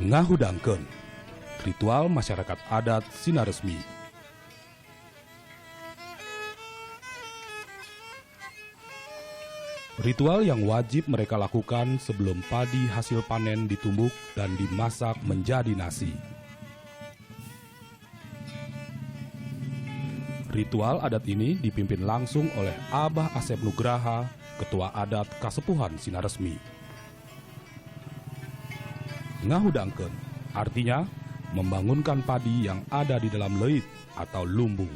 Ngahudangkeun, ritual masyarakat adat Sinaresmi. Ritual yang wajib mereka lakukan sebelum padi hasil panen ditumbuk dan dimasak menjadi nasi. Ritual adat ini dipimpin langsung oleh Abah Asep Nugraha, Ketua Adat Kasepuhan Sinaresmi. Ngahudangkeun artinya membangunkan padi yang ada di dalam leit atau lumbung.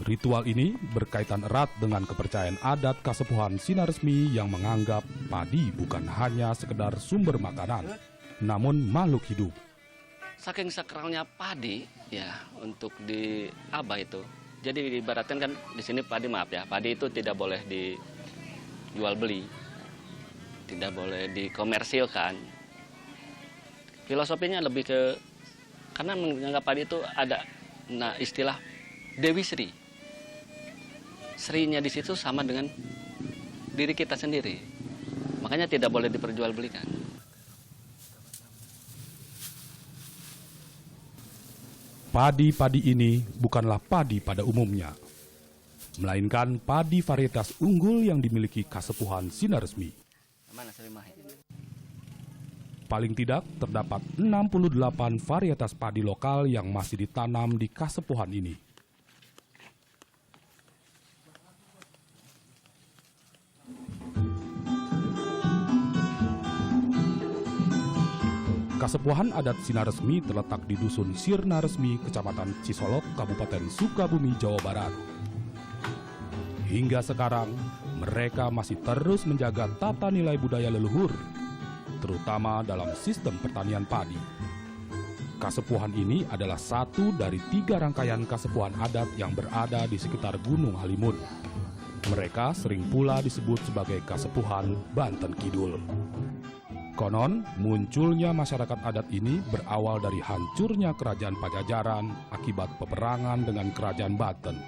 Ritual ini berkaitan erat dengan kepercayaan adat Kasepuhan Sinaresmi yang menganggap padi bukan hanya sekedar sumber makanan, namun makhluk hidup. Saking sakralnya padi ya untuk di Abah itu. Jadi ibaratkan kan di sini padi padi itu tidak boleh dijual beli, tidak boleh dikomersilkan. Filosofinya lebih ke, karena menganggap padi itu ada istilah Dewi Sri. Srinya di situ sama dengan diri kita sendiri. Makanya tidak boleh diperjualbelikan. Padi-padi ini bukanlah padi pada umumnya, melainkan padi varietas unggul yang dimiliki Kasepuhan Sinaresmi. Paling tidak terdapat 68 varietas padi lokal yang masih ditanam di Kasepuhan ini. Kasepuhan adat Sinaresmi terletak di Dusun Sirnaresmi, Kecamatan Cisolok, Kabupaten Sukabumi, Jawa Barat. Hingga sekarang, mereka masih terus menjaga tata nilai budaya leluhur, terutama dalam sistem pertanian padi. Kasepuhan ini adalah satu dari 3 rangkaian kasepuhan adat yang berada di sekitar Gunung Halimun. Mereka sering pula disebut sebagai Kasepuhan Banten Kidul. Konon, munculnya masyarakat adat ini berawal dari hancurnya kerajaan Pajajaran akibat peperangan dengan kerajaan Banten.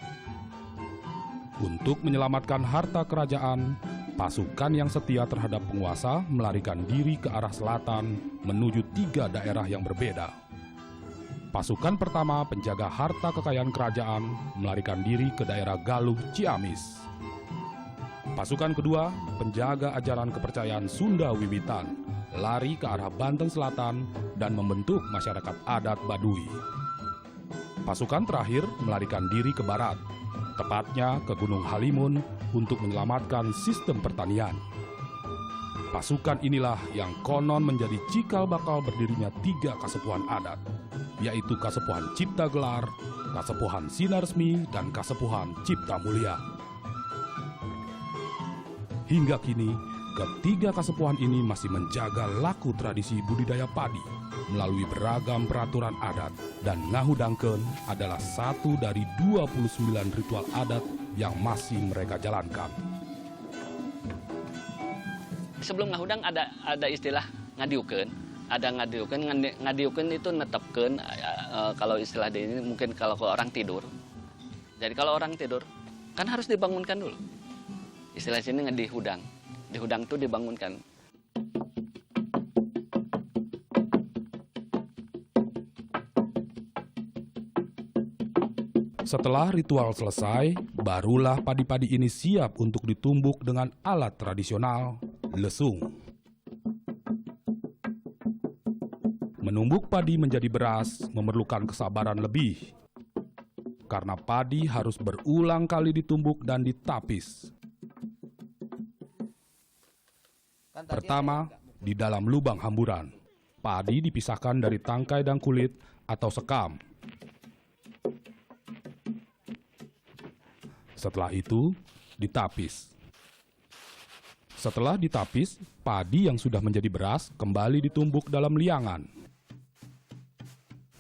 Untuk menyelamatkan harta kerajaan, pasukan yang setia terhadap penguasa melarikan diri ke arah selatan menuju 3 daerah yang berbeda. Pasukan pertama penjaga harta kekayaan kerajaan melarikan diri ke daerah Galuh Ciamis. Pasukan kedua penjaga ajaran kepercayaan Sunda Wiwitan lari ke arah Banten Selatan dan membentuk masyarakat adat Baduy. Pasukan terakhir melarikan diri ke barat, tepatnya ke Gunung Halimun untuk menyelamatkan sistem pertanian. Pasukan inilah yang konon menjadi cikal bakal berdirinya 3 kasepuhan adat, yaitu Kasepuhan Cipta Gelar, Kasepuhan Sinaresmi, dan Kasepuhan Cipta Mulia. Hingga kini, ketiga kasepuhan ini masih menjaga laku tradisi budidaya padi melalui beragam peraturan adat, dan Ngahudangkeun adalah satu dari 29 ritual adat yang masih mereka jalankan. Sebelum ngahudang ada istilah ngadiukeun. Ada ngadiukeun itu netepkeun, kalau istilah di ini mungkin kalau orang tidur. Jadi kalau orang tidur kan harus dibangunkan dulu. Istilah sini ngedihudang. Dihudang itu dibangunkan. Setelah ritual selesai, barulah padi-padi ini siap untuk ditumbuk dengan alat tradisional, lesung. Menumbuk padi menjadi beras memerlukan kesabaran lebih, karena padi harus berulang kali ditumbuk dan ditapis. Pertama, di dalam lubang hamburan, padi dipisahkan dari tangkai dan kulit atau sekam. Setelah itu, ditapis. Setelah ditapis, padi yang sudah menjadi beras kembali ditumbuk dalam liangan.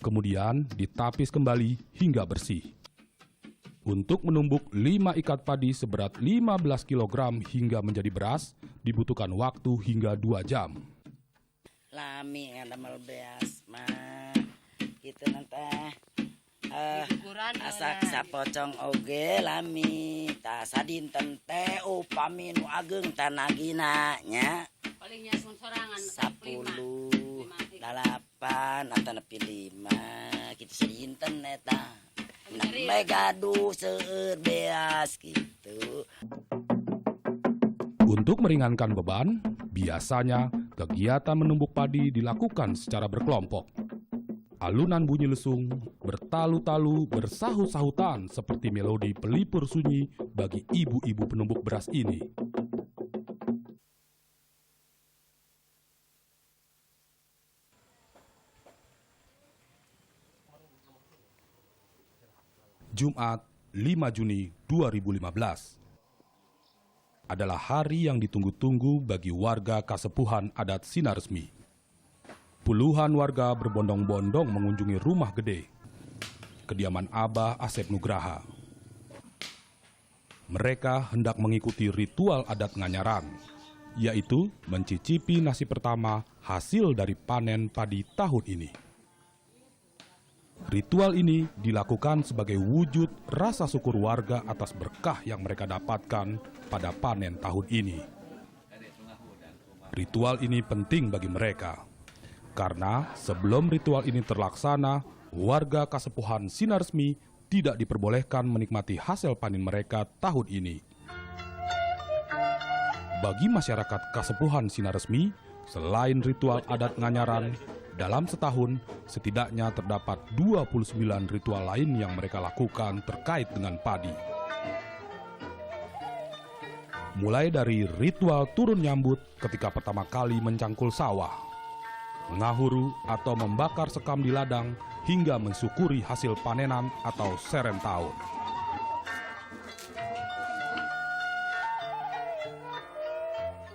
Kemudian ditapis kembali hingga bersih. Untuk menumbuk 5 ikat padi seberat 15 kg hingga menjadi beras, dibutuhkan waktu hingga 2 jam. Lami ada melbeas mah gitu nanti asak sapocong oge lami ta sadinten teh upami nu ageng tanagina nya palingnya sorangan 10 8 atau nepi 5 kitu sadinten eta nek gaduh seueur beas gitu. Untuk meringankan beban, biasanya kegiatan menumbuk padi dilakukan secara berkelompok. Alunan bunyi lesung bertalu-talu bersahut-sahutan seperti melodi pelipur sunyi bagi ibu-ibu penumbuk beras ini. Jumat, 5 Juni 2015 adalah hari yang ditunggu-tunggu bagi warga Kasepuhan Adat Sinaresmi. Puluhan warga berbondong-bondong mengunjungi rumah gede, kediaman Abah Asep Nugraha. Mereka hendak mengikuti ritual adat Nganyaran, yaitu mencicipi nasi pertama hasil dari panen padi tahun ini. Ritual ini dilakukan sebagai wujud rasa syukur warga atas berkah yang mereka dapatkan pada panen tahun ini. Ritual ini penting bagi mereka, karena sebelum ritual ini terlaksana, warga Kasepuhan Sinaresmi tidak diperbolehkan menikmati hasil panen mereka tahun ini. Bagi masyarakat Kasepuhan Sinaresmi, selain ritual adat Nganyaran, dalam setahun setidaknya terdapat 29 ritual lain yang mereka lakukan terkait dengan padi. Mulai dari ritual turun nyambut ketika pertama kali mencangkul sawah, ngahuru atau membakar sekam di ladang, hingga mensyukuri hasil panenan atau serem tahun.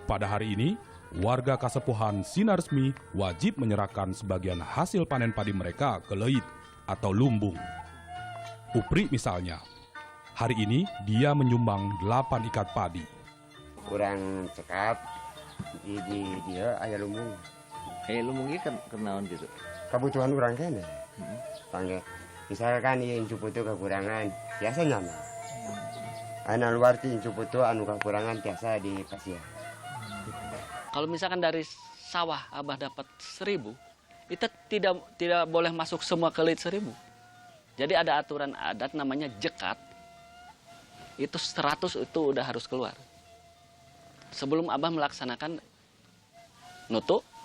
Pada hari ini, warga Kasepuhan Sinaresmi wajib menyerahkan sebagian hasil panen padi mereka ke leit atau lumbung. Upri misalnya, hari ini dia menyumbang 8 ikat padi. Kurang cekap di dia aya lumbung. Lumbung ini kenaon gitu. Kebutuhan orang kene. Panggil. Misalkan ieu cuputu kekurangan, biasanya mah. Ana luar ti cuputu anu kekurangan biasa di pasir. Kalau misalkan dari sawah Abah dapat 1.000, itu tidak boleh masuk semua ke leit 1.000. Jadi ada aturan adat namanya jekat. Itu 100 itu udah harus keluar. Sebelum Abah melaksanakan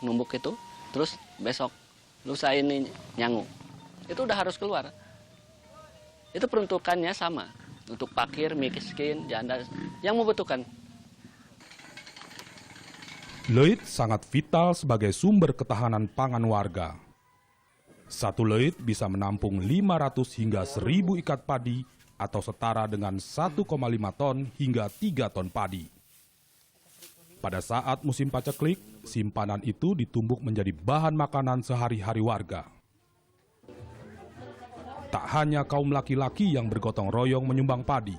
numbuk itu, terus besok lusa ini nyangu. Itu udah harus keluar. Itu peruntukannya sama untuk fakir, miskin, janda yang membutuhkan. Leit sangat vital sebagai sumber ketahanan pangan warga. Satu leit bisa menampung 500 hingga 1.000 ikat padi atau setara dengan 1,5 ton hingga 3 ton padi. Pada saat musim paceklik, simpanan itu ditumbuk menjadi bahan makanan sehari-hari warga. Tak hanya kaum laki-laki yang bergotong royong menyumbang padi,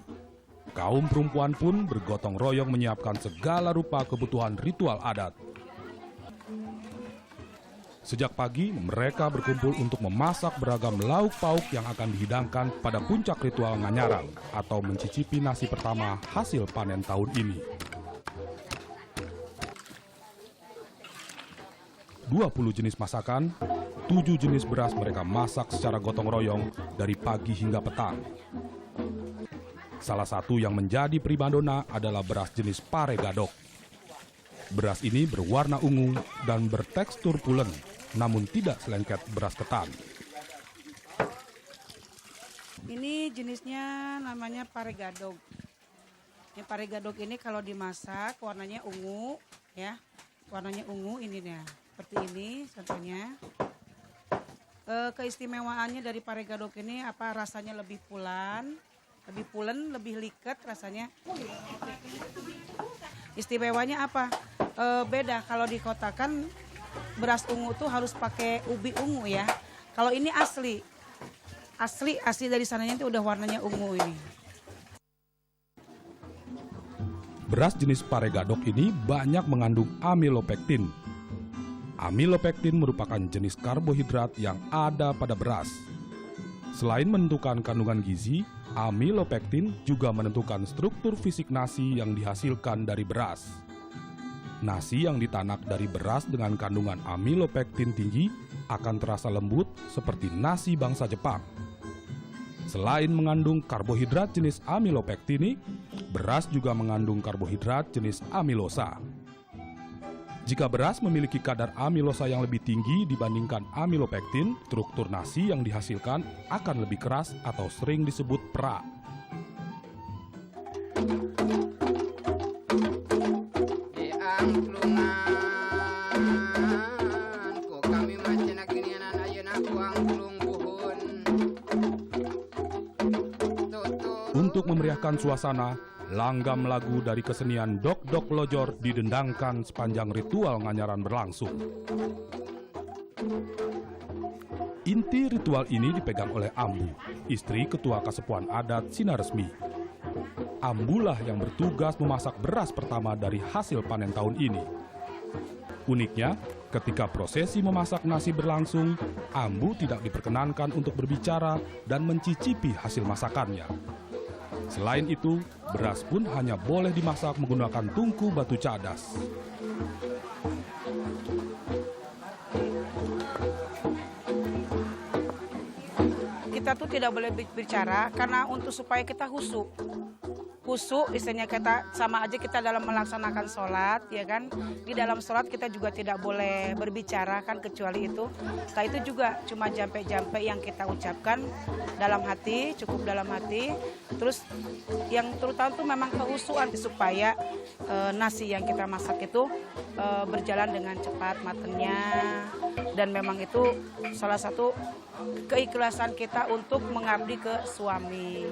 kaum perempuan pun bergotong royong menyiapkan segala rupa kebutuhan ritual adat. Sejak pagi, mereka berkumpul untuk memasak beragam lauk pauk yang akan dihidangkan pada puncak ritual Nganyaran atau mencicipi nasi pertama hasil panen tahun ini. 20 jenis masakan, 7 jenis beras mereka masak secara gotong royong dari pagi hingga petang. Salah satu yang menjadi primadona adalah beras jenis Pare Gadok. Beras ini berwarna ungu dan bertekstur pulen, namun tidak selengket beras ketan. Ini jenisnya namanya Pare Gadok. Yang Pare Gadok ini kalau dimasak warnanya ungu, ya. Warnanya ungu ini nih, seperti ini contohnya. Keistimewaannya dari Pare Gadok ini rasanya lebih pulen, lebih liket rasanya. Istimewanya apa? Beda kalau di kota kan beras ungu tuh harus pakai ubi ungu ya. Kalau ini asli dari sananya itu udah warnanya ungu ini. Beras jenis Pare Gadok ini banyak mengandung amilopektin. Amilopektin merupakan jenis karbohidrat yang ada pada beras. Selain menentukan kandungan gizi, amilopektin juga menentukan struktur fisik nasi yang dihasilkan dari beras. Nasi yang ditanak dari beras dengan kandungan amilopektin tinggi akan terasa lembut seperti nasi bangsa Jepang. Selain mengandung karbohidrat jenis amilopektin, beras juga mengandung karbohidrat jenis amilosa. Jika beras memiliki kadar amilosa yang lebih tinggi dibandingkan amilopektin, struktur nasi yang dihasilkan akan lebih keras atau sering disebut perak. Untuk memeriahkan suasana, langgam lagu dari kesenian Dok-Dok Lojor didendangkan sepanjang ritual nganyaran berlangsung. Inti ritual ini dipegang oleh Ambu, istri Ketua Kasepuhan Adat Sinaresmi. Ambulah yang bertugas memasak beras pertama dari hasil panen tahun ini. Uniknya, ketika prosesi memasak nasi berlangsung, Ambu tidak diperkenankan untuk berbicara dan mencicipi hasil masakannya. Selain itu, beras pun hanya boleh dimasak menggunakan tungku batu cadas. Kita tuh tidak boleh bicara karena untuk supaya kita khusyuk. Khusyuk istilahnya kita sama aja kita dalam melaksanakan sholat, ya kan. Di dalam sholat kita juga tidak boleh berbicara kan kecuali itu. Setelah itu juga cuma jampe-jampe yang kita ucapkan dalam hati, cukup dalam hati. Terus yang terutama itu memang kehusuan supaya nasi yang kita masak itu berjalan dengan cepat matangnya. Dan memang itu salah satu keikhlasan kita untuk mengabdi ke suami.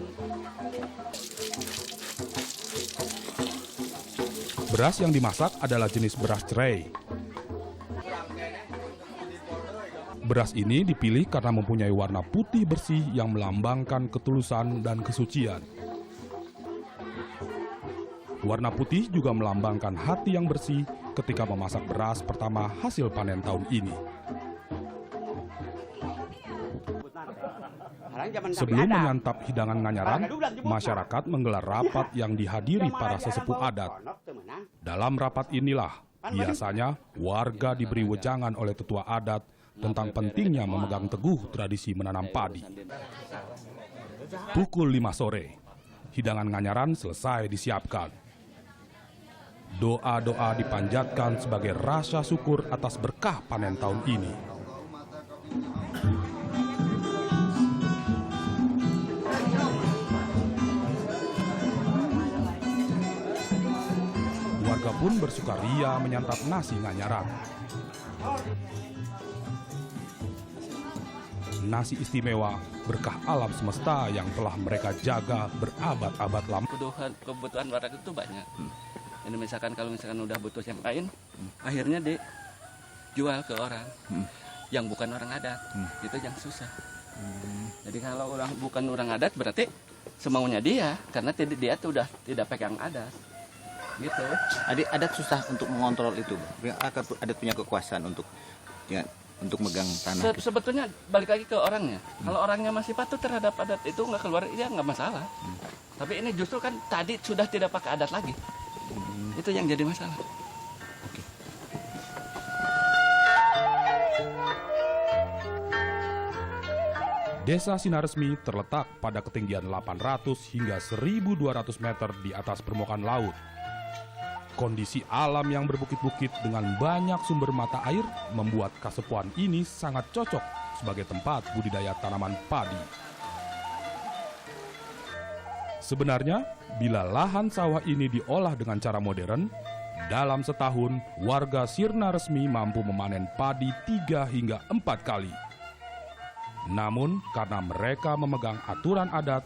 Beras yang dimasak adalah jenis beras cerai. Beras ini dipilih karena mempunyai warna putih bersih yang melambangkan ketulusan dan kesucian. Warna putih juga melambangkan hati yang bersih ketika memasak beras pertama hasil panen tahun ini. Sebelum menyantap hidangan nganyaran, masyarakat menggelar rapat yang dihadiri para sesepuh adat. Dalam rapat inilah, biasanya warga diberi wejangan oleh tetua adat tentang pentingnya memegang teguh tradisi menanam padi. Pukul 5 sore, hidangan nganyaran selesai disiapkan. Doa-doa dipanjatkan sebagai rasa syukur atas berkah panen tahun ini. Warga pun bersukaria menyantap nasi nganyaran. Nasi istimewa berkah alam semesta yang telah mereka jaga berabad-abad lamanya. Kebutuhan warga itu banyak. Ini misalkan kalau udah butuh yang lain, akhirnya dijual ke orang yang bukan orang adat. Itu yang susah. Jadi kalau bukan orang adat berarti semaunya dia, karena dia tuh udah tidak pegang adat. Gitu. Adat susah untuk mengontrol itu. Adat punya kekuasaan untuk megang tanah. Sebetulnya balik lagi ke orangnya. Kalau orangnya masih patuh terhadap adat itu nggak keluar, ya nggak masalah. Tapi ini justru kan tadi sudah tidak pakai adat lagi. Itu yang jadi masalah. Desa Sinaresmi terletak pada ketinggian 800 hingga 1.200 meter di atas permukaan laut. Kondisi alam yang berbukit-bukit dengan banyak sumber mata air membuat Kasepuhan ini sangat cocok sebagai tempat budidaya tanaman padi. Sebenarnya, bila lahan sawah ini diolah dengan cara modern, dalam setahun warga Sinaresmi mampu memanen padi 3 hingga 4 kali. Namun, karena mereka memegang aturan adat,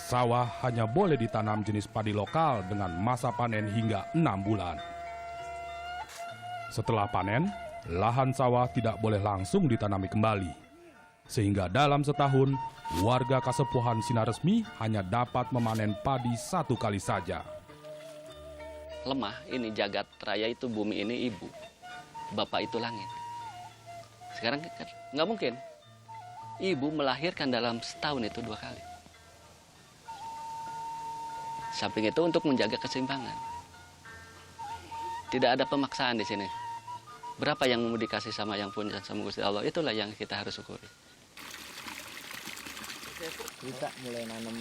sawah hanya boleh ditanam jenis padi lokal dengan masa panen hingga 6 bulan. Setelah panen, lahan sawah tidak boleh langsung ditanami kembali. Sehingga dalam setahun, warga Kasepuhan Sinaresmi hanya dapat memanen padi 1 kali saja. Lemah ini jagat raya itu bumi ini ibu, bapak itu langit. Sekarang kan nggak mungkin. Ibu melahirkan dalam setahun itu 2 kali. Samping itu untuk menjaga keseimbangan. Tidak ada pemaksaan di sini. Berapa yang mau dikasih sama yang punya sama Gusti Allah, itulah yang kita harus syukuri. Kita mulai nanam.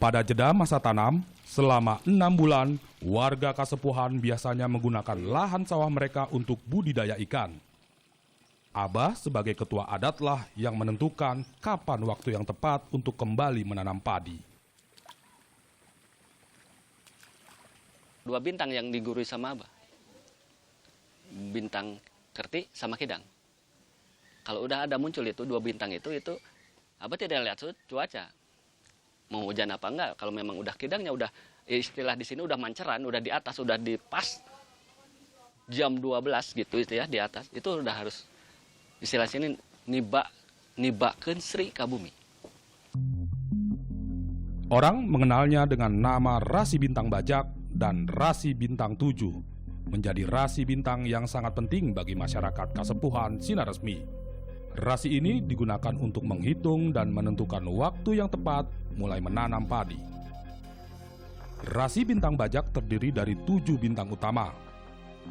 Pada jeda masa tanam, selama 6 bulan, warga Kasepuhan biasanya menggunakan lahan sawah mereka untuk budidaya ikan. Abah sebagai ketua adatlah yang menentukan kapan waktu yang tepat untuk kembali menanam padi. 2 bintang yang digurui sama Abah. Bintang Kerti sama Kidang. Kalau udah ada muncul itu 2 bintang itu Abah tidak lihat cuaca. Mau hujan apa enggak, kalau memang udah Kidangnya udah istilah di sini udah manceran, udah di atas, udah di pas jam 12 gitu itu ya di atas, itu udah harus istilah sini nibakeun Sri ka bumi. Orang mengenalnya dengan nama rasi bintang bajak dan rasi bintang 7, menjadi rasi bintang yang sangat penting bagi masyarakat Kasepuhan Sinaresmi. Rasi ini digunakan untuk menghitung dan menentukan waktu yang tepat mulai menanam padi. Rasi bintang bajak terdiri dari 7 bintang utama.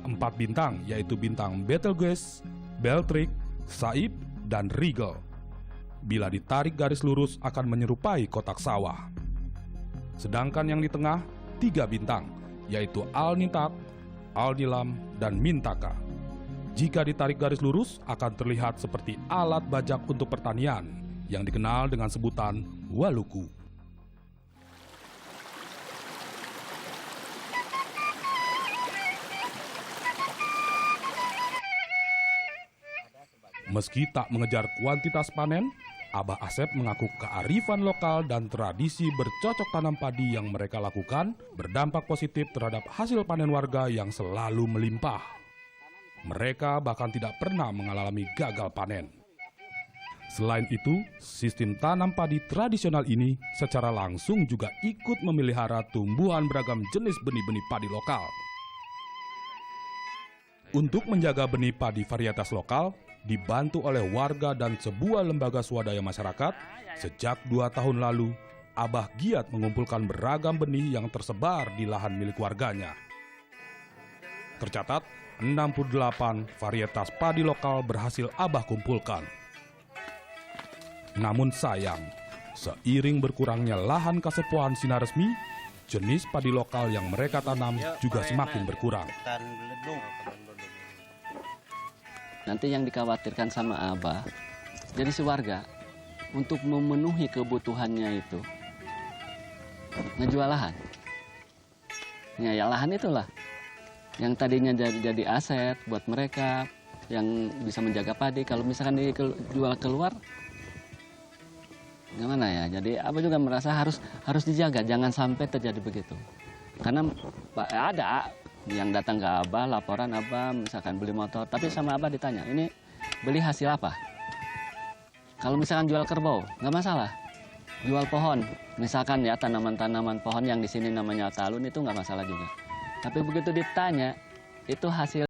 4 bintang yaitu bintang Betelgeuse, Beltrik, Saib, dan Rigel. Bila ditarik garis lurus akan menyerupai kotak sawah. Sedangkan yang di tengah 3 bintang, yaitu Alnitak, Alnilam, dan Mintaka. Jika ditarik garis lurus akan terlihat seperti alat bajak untuk pertanian yang dikenal dengan sebutan waluku. Meski tak mengejar kuantitas panen, Abah Asep mengaku kearifan lokal dan tradisi bercocok tanam padi yang mereka lakukan berdampak positif terhadap hasil panen warga yang selalu melimpah. Mereka bahkan tidak pernah mengalami gagal panen. Selain itu, sistem tanam padi tradisional ini secara langsung juga ikut memelihara tumbuhan beragam jenis benih-benih padi lokal. Untuk menjaga benih padi varietas lokal, dibantu oleh warga dan sebuah lembaga swadaya masyarakat, sejak 2 tahun lalu, Abah giat mengumpulkan beragam benih yang tersebar di lahan milik warganya. Tercatat, 68 varietas padi lokal berhasil Abah kumpulkan. Namun sayang, seiring berkurangnya lahan Kasepuhan Sinaresmi, jenis padi lokal yang mereka tanam juga semakin berkurang. Nanti yang dikhawatirkan sama Abah, jadi si warga untuk memenuhi kebutuhannya itu ngejual lahan. Ya lahan itulah yang tadinya jadi aset buat mereka yang bisa menjaga padi. Kalau misalkan dijual keluar, gimana ya? Jadi Abah juga merasa harus dijaga, jangan sampai terjadi begitu. Karena ada yang datang ke Abah, laporan Abah misalkan beli motor, tapi sama Abah ditanya, ini beli hasil apa? Kalau misalkan jual kerbau, nggak masalah. Jual pohon, misalkan ya tanaman-tanaman pohon yang di sini namanya talun itu nggak masalah juga. Tapi begitu ditanya, itu hasil